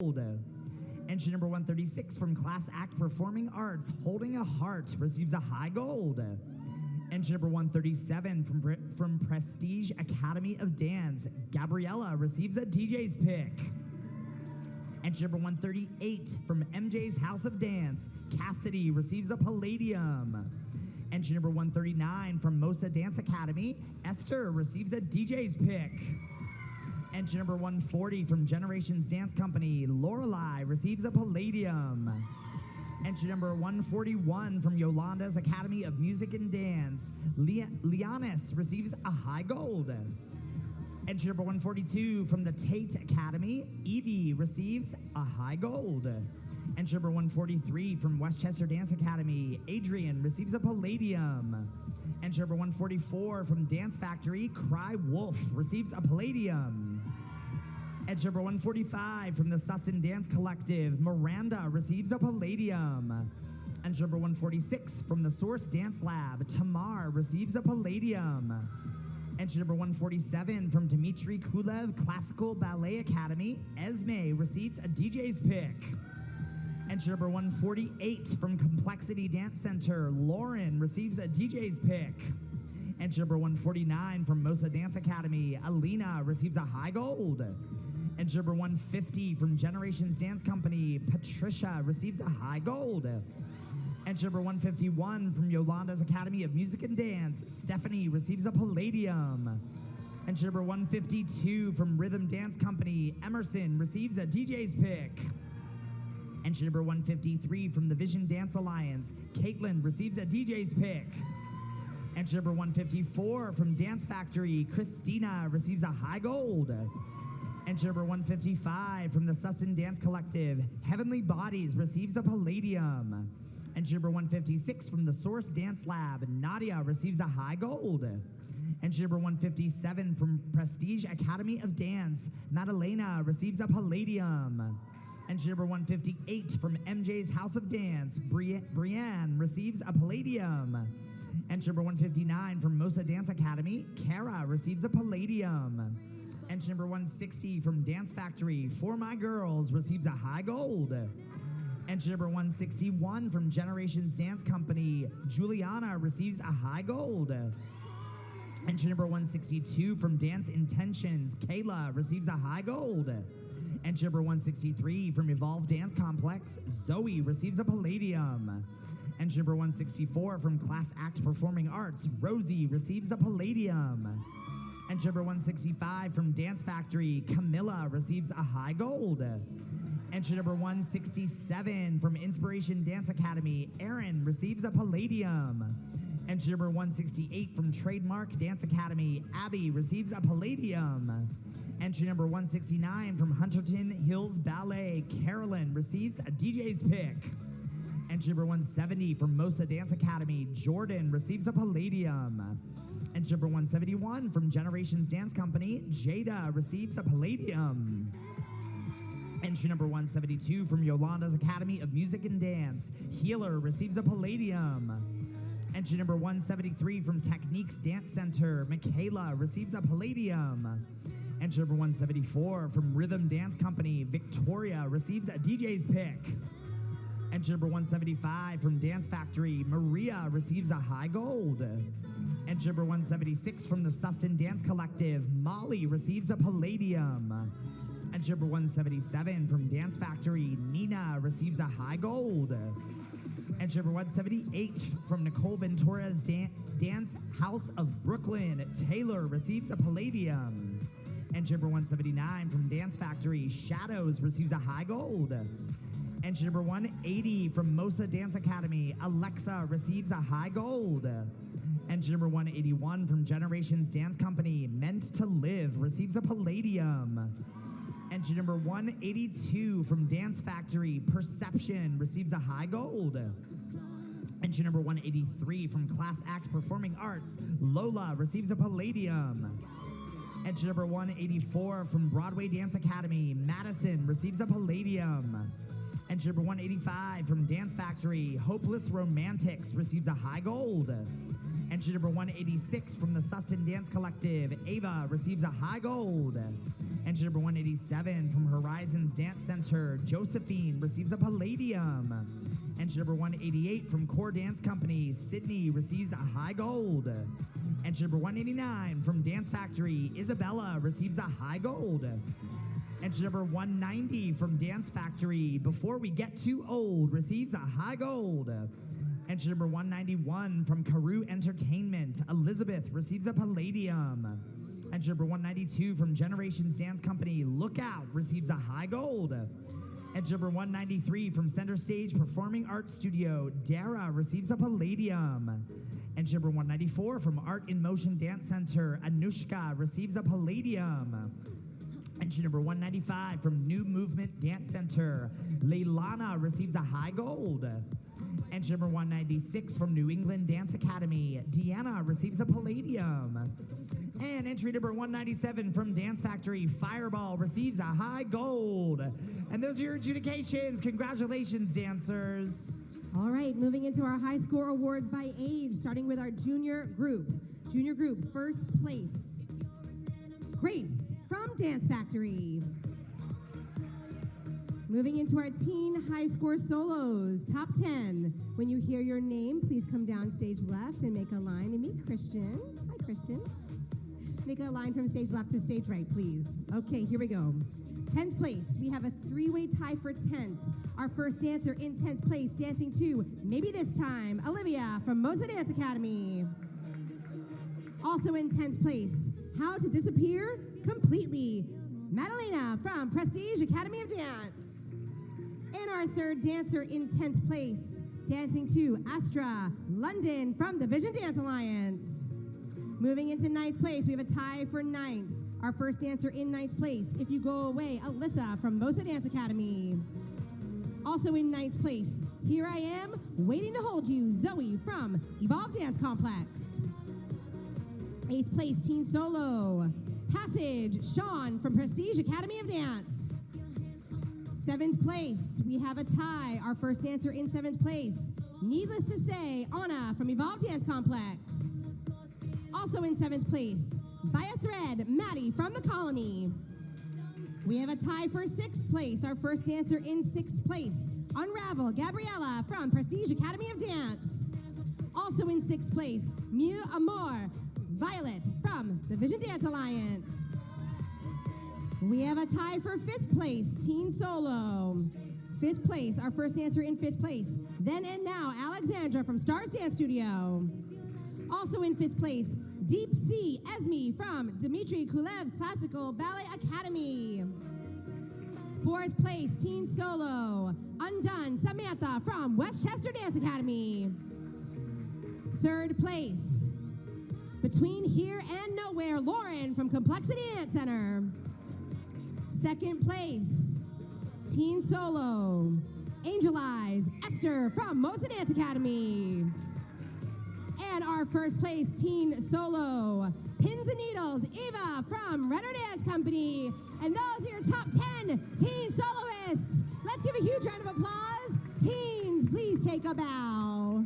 Entry number 136 from Class Act Performing Arts, Holding a Heart, receives a high gold. Entry number 137 from Prestige Academy of Dance, Gabriella receives a DJ's pick. Entry number 138 from MJ's House of Dance, Cassidy receives a Palladium. Entry number 139 from Mosa Dance Academy, Esther receives a DJ's pick. Entry number 140 from Generations Dance Company, Lorelei receives a Palladium. Entry number 141 from Yolanda's Academy of Music and Dance, Leonis receives a high gold. Entry number 142 from the Tate Academy, Evie receives a high gold. Entry number 143 from Westchester Dance Academy, Adrian receives a Palladium. Entry number 144 from Dance Factory, Cry Wolf receives a Palladium. Entry number 145 from the Sustin Dance Collective, Miranda receives a Palladium. Entry number 146 from the Source Dance Lab, Tamar receives a Palladium. Entry number 147 from Dmitry Kulev Classical Ballet Academy, Esme receives a DJ's pick. Entry number 148 from Complexity Dance Center, Lauren receives a DJ's pick. Entry number 149 from Mosa Dance Academy, Alina receives a high gold. Entry number 150 from Generations Dance Company, Patricia receives a high gold. Entry number 151 from Yolanda's Academy of Music and Dance, Stephanie receives a Palladium. Entry number 152 from Rhythm Dance Company, Emerson receives a DJ's pick. Entry number 153 from the Vision Dance Alliance, Caitlin receives a DJ's pick. Entry number 154 from Dance Factory, Christina receives a high gold. Entry number 155 from the Sustin Dance Collective, Heavenly Bodies receives a Palladium. Entry number 156 from the Source Dance Lab, Nadia receives a high gold. Entry number 157 from Prestige Academy of Dance, Madalena receives a Palladium. Entry number 158 from MJ's House of Dance, Brienne receives a Palladium. Entry number 159 from Mosa Dance Academy, Kara receives a Palladium. Entry number 160 from Dance Factory, For My Girls receives a high gold. Entry number 161 from Generations Dance Company, Juliana receives a high gold. Entry number 162 from Dance Intentions, Kayla receives a high gold. Entry number 163 from Evolve Dance Complex, Zoe receives a Palladium. Entry number 164 from Class Act Performing Arts, Rosie receives a Palladium. Entry number 165 from Dance Factory, Camilla receives a high gold. Entry number 167 from Inspiration Dance Academy, Erin receives a Palladium. Entry number 168 from Trademark Dance Academy, Abby receives a Palladium. Entry number 169 from Hunterton Hills Ballet, Carolyn receives a DJ's pick. Entry number 170 from Mosa Dance Academy, Jordan receives a Palladium. Entry number 171 from Generations Dance Company, Jada receives a Palladium. Entry number 172 from Yolanda's Academy of Music and Dance, Healer receives a Palladium. Entry number 173 from Techniques Dance Center, Michaela receives a Palladium. Entry number 174 from Rhythm Dance Company, Victoria receives a DJ's pick. Entry number 175 from Dance Factory, Maria receives a high gold. Entry number 176 from the Sustin Dance Collective, Molly receives a Palladium. Entry number 177 from Dance Factory, Nina receives a high gold. Entry number 178 from Nicole Ventura's Dance House of Brooklyn, Taylor receives a Palladium. Entry number 179 from Dance Factory, Shadows receives a high gold. Entry number 180 from Mosa Dance Academy, Alexa receives a high gold. Entry number 181 from Generations Dance Company, Meant to Live receives a Palladium. Entry number 182 from Dance Factory, Perception receives a high gold. Entry number 183 from Class Act Performing Arts, Lola receives a Palladium. Entry number 184 from Broadway Dance Academy, Madison receives a Palladium. Entry number 185 from Dance Factory, Hopeless Romantics receives a high gold. Entry number 186 from the Sustin Dance Collective, Ava receives a high gold. Entry number 187 from Horizons Dance Center, Josephine receives a palladium. Entry number 188 from Core Dance Company, Sydney receives a high gold. Entry number 189 from Dance Factory, Isabella receives a high gold. Entry number 190 from Dance Factory, Before We Get Too Old receives a high gold. Entry number 191 from Karoo Entertainment, Elizabeth receives a palladium. Entry number 192 from Generations Dance Company, Lookout receives a high gold. Entry number 193 from Center Stage Performing Arts Studio, Dara receives a palladium. Entry number 194 from Art in Motion Dance Center, Anushka receives a palladium. Entry number 195 from New Movement Dance Center, Leilana receives a high gold. Entry number 196 from New England Dance Academy, Deanna receives a palladium. And entry number 197 from Dance Factory, Fireball receives a high gold. And those are your adjudications. Congratulations, dancers. All right, moving into our high score awards by age, starting with our junior group. Junior group, first place, Grace from Dance Factory. Moving into our teen high score solos, top 10. When you hear your name, please come down stage left and make a line and meet Christian. Hi, Christian. Make a line from stage left to stage right, please. Okay, here we go. 10th place, we have a three-way tie for 10th. Our first dancer in 10th place, dancing to Maybe This Time, Olivia from Moza Dance Academy. Also in 10th place, How to Disappear Completely, Madalena from Prestige Academy of Dance. And our third dancer in 10th place, dancing to Astra London from the Vision Dance Alliance. Moving into 9th place, we have a tie for 9th. Our first dancer in 9th place, If You Go Away, Alyssa from Moza Dance Academy. Also in 9th place, Here I Am, Waiting to Hold You, Zoe from Evolve Dance Complex. 8th place, Teen Solo, Passage, Sean from Prestige Academy of Dance. 7th place, we have a tie. Our first dancer in 7th place, needless to say, Anna from Evolve Dance Complex. Also in 7th place, by a thread, Maddie from The Colony. We have a tie for 6th place. Our first dancer in 6th place, Unravel, Gabriella from Prestige Academy of Dance. Also in 6th place, Miu Amor, Violet from the Vision Dance Alliance. We have a tie for 5th place, Teen Solo. 5th place, our first dancer in 5th place, Then and Now, Alexandra from Stars Dance Studio. Also in 5th place, Deep Sea Esme from Dmitry Kulev Classical Ballet Academy. 4th place, Teen Solo, Undone Samantha from Westchester Dance Academy. 3rd place, Between Here and Nowhere, Lauren from Complexity Dance Center. 2nd place, Teen Solo, Angel Eyes, Esther from Moza Dance Academy. And our first place, Teen Solo, Pins and Needles, Eva from Renner Dance Company. And those are your top 10 teen soloists. Let's give a huge round of applause. Teens, please take a bow.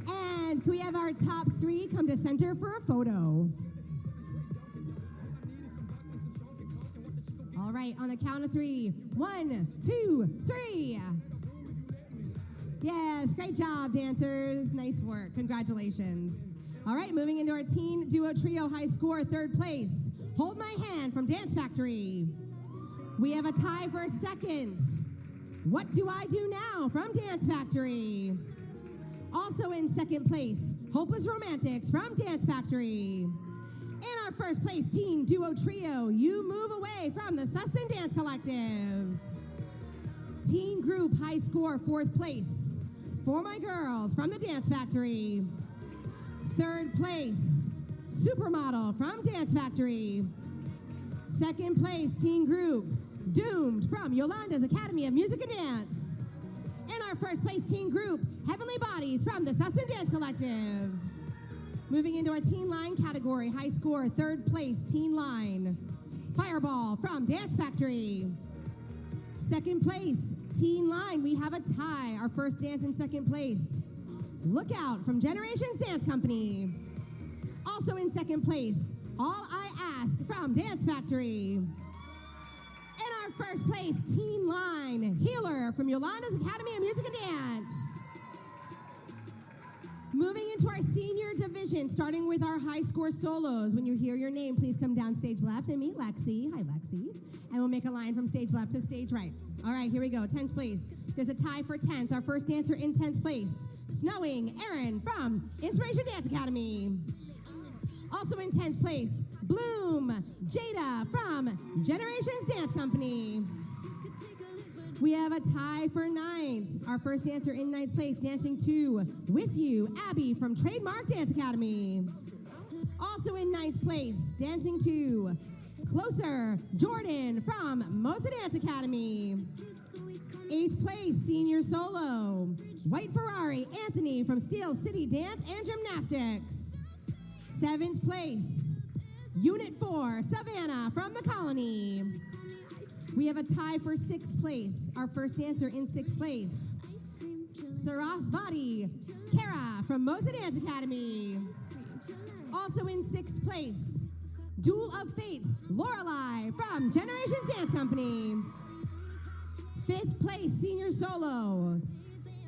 And can we have our top 3 come to center for a photo? All right, on a count of 3. 1, 2, 3. Yes, great job, dancers. Nice work. Congratulations. All right, moving into our teen duo trio high score, 3rd place, Hold My Hand from Dance Factory. We have a tie for 2nd, What Do I Do Now from Dance Factory. Also in 2nd place, Hopeless Romantics from Dance Factory. And our first place teen duo trio, You Move Away from the Sustin Dance Collective. Teen group high score, 4th place, For My Girls from the Dance Factory. 3rd place, Supermodel from Dance Factory. 2nd place, teen group, Doomed from Yolanda's Academy of Music and Dance. And our first place teen group, Heavenly Bodies from the Sustin Dance Collective. Moving into our teen line category, high score, 3rd place, teen line, Fireball from Dance Factory. 2nd place, teen line, we have a tie. Our first dance in 2nd place, Lookout from Generations Dance Company. Also in second place, All I Ask from Dance Factory. In our first place, Teen Line, Healer from Yolanda's Academy of Music and Dance. Moving into our senior division, starting with our high score solos. When you hear your name, please come down stage left and meet Lexi. Hi, Lexi. And we'll make a line from stage left to stage right. All right, here we go. 10th place. There's a tie for 10th. Our first dancer in 10th place, Snowing Aaron from Inspiration Dance Academy. Also in 10th place, Bloom Jada from Generations Dance Company. We have a tie for 9th. Our first dancer in 9th place, dancing to With You, Abby from Trademark Dance Academy. Also in 9th place, dancing to Closer, Jordan from Mosa Dance Academy. 8th place, senior solo, White Ferrari, Anthony from Steel City Dance and Gymnastics. 7th place, Unit 4, Savannah from the Colony. We have a tie for 6th place. Our first dancer in 6th place, Sarasvati Kara from Mosa Dance Academy. Also in 6th place, Duel of Fates, Lorelei from Generations Dance Company. 5th place, senior solos,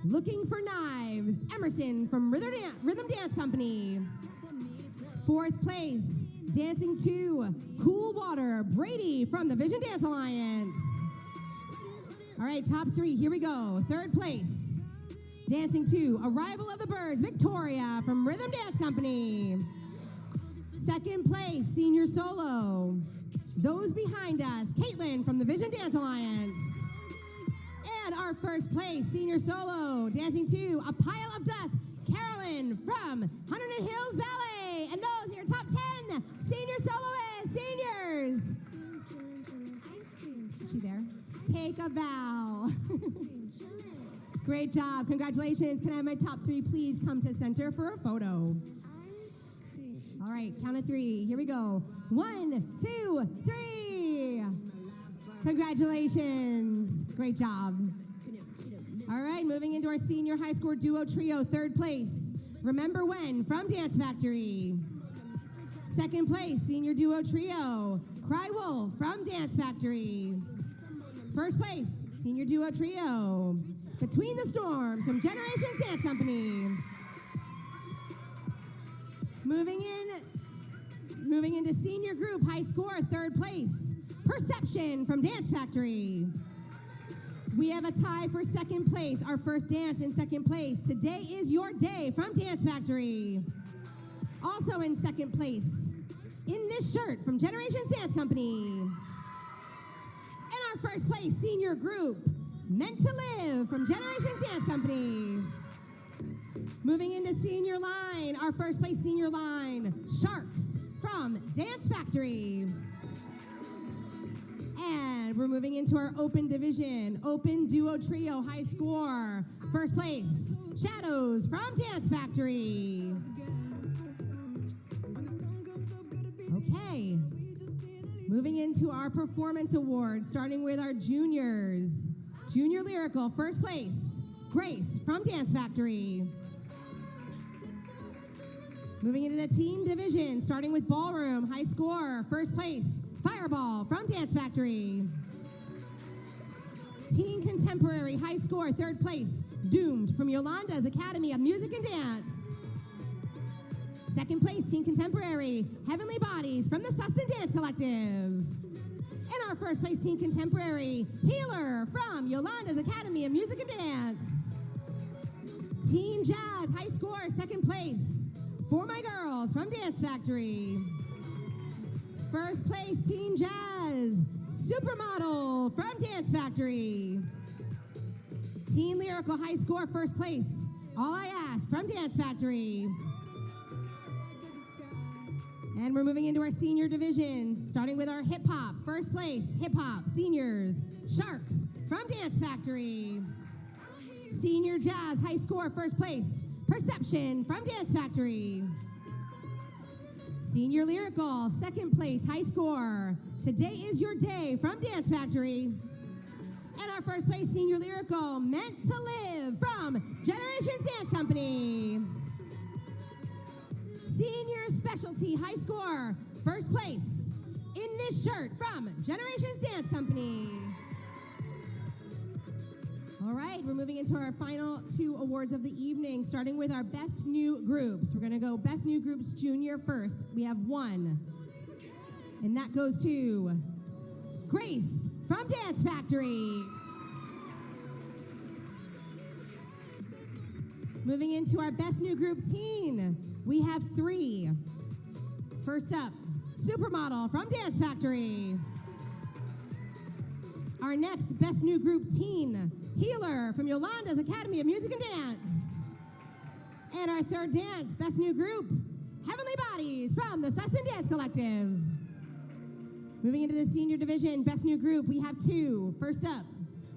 Looking for Knives, Emerson from Rhythm Dance Company. 4th place, dancing to Cool Water, Brady from the Vision Dance Alliance. All right, top 3, here we go. 3rd place, dancing to Arrival of the Birds, Victoria from Rhythm Dance Company. 2nd place, senior solo, Those Behind Us, Caitlin from the Vision Dance Alliance. And our 1st place, senior solo, dancing to A Pile of Dust, Carolyn from Hunterdon Hills Ballet. And those are your top 10 senior soloists, seniors. Is she there? Take a bow. Great job, congratulations. Can I have my top 3 please come to center for a photo? All right, count of 3, here we go. 1, 2, 3. Congratulations, great job. All right, moving into our senior high score duo trio, 3rd place, Remember When from Dance Factory. 2nd place, senior duo trio, Cry Wolf from Dance Factory. 1st place, senior duo trio, Between the Storms from Generations Dance Company. Moving into senior group high score, 3rd place, Perception from Dance Factory. We have a tie for 2nd place, our first dance in 2nd place, Today Is Your Day from Dance Factory. Also in 2nd place, In This Shirt from Generations Dance Company. In our 1st place, senior group, Meant to Live from Generations Dance Company. Moving into senior line, our 1st place senior line, Sharks from Dance Factory. And we're moving into our open division, open duo trio high score. 1st place, Shadows from Dance Factory. Okay, moving into our performance awards, starting with our juniors. Junior lyrical, 1st place, Grace from Dance Factory. Moving into the teen division, starting with ballroom, high score, 1st place, Fireball from Dance Factory. Teen contemporary, high score, 3rd place, Doomed from Yolanda's Academy of Music and Dance. 2nd place, teen contemporary, Heavenly Bodies from the Sustin Dance Collective. And our 1st place, teen contemporary, Healer from Yolanda's Academy of Music and Dance. Teen jazz, high score, 2nd place, For My Girls from Dance Factory. 1st place, teen jazz, Supermodel from Dance Factory. Teen lyrical, high score, 1st place, All I Ask from Dance Factory. And we're moving into our senior division, starting with our hip hop. 1st place, hip hop, seniors, Sharks from Dance Factory. Senior jazz, high score, 1st place, Perception from Dance Factory. Senior lyrical, 2nd place, high score, Today Is Your Day from Dance Factory. And our first place senior lyrical, Meant to Live from Generations Dance Company. Senior specialty high score, first place in this shirt from Generations Dance Company. All right, we're moving into our final 2 awards of the evening, starting with our best new groups. We're gonna go best new groups junior first. We have 1, and that goes to Grace from Dance Factory. Moving into our best new group teen, we have 3. First up, Supermodel from Dance Factory. Our next best new group teen, Healer from Yolanda's Academy of Music and Dance. And our third dance, best new group, Heavenly Bodies from the Sesson Dance Collective. Moving into the senior division, best new group, we have 2. First up,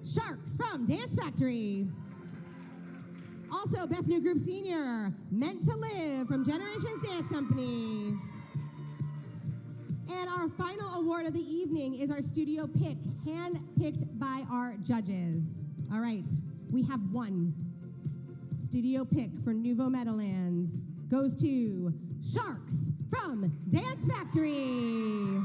Sharks from Dance Factory. Also, best new group senior, Meant to Live from Generations Dance Company. And our final award of the evening is our studio pick, hand-picked by our judges. All right, we have 1 studio pick for Nuvo Meadowlands. Goes to Sharks from Dance Factory.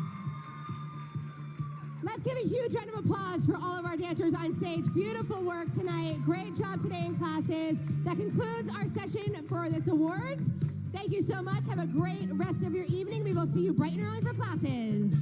Let's give a huge round of applause for all of our dancers on stage. Beautiful work tonight. Great job today in classes. That concludes our session for this awards. Thank you so much. Have a great rest of your evening. We will see you bright and early for classes.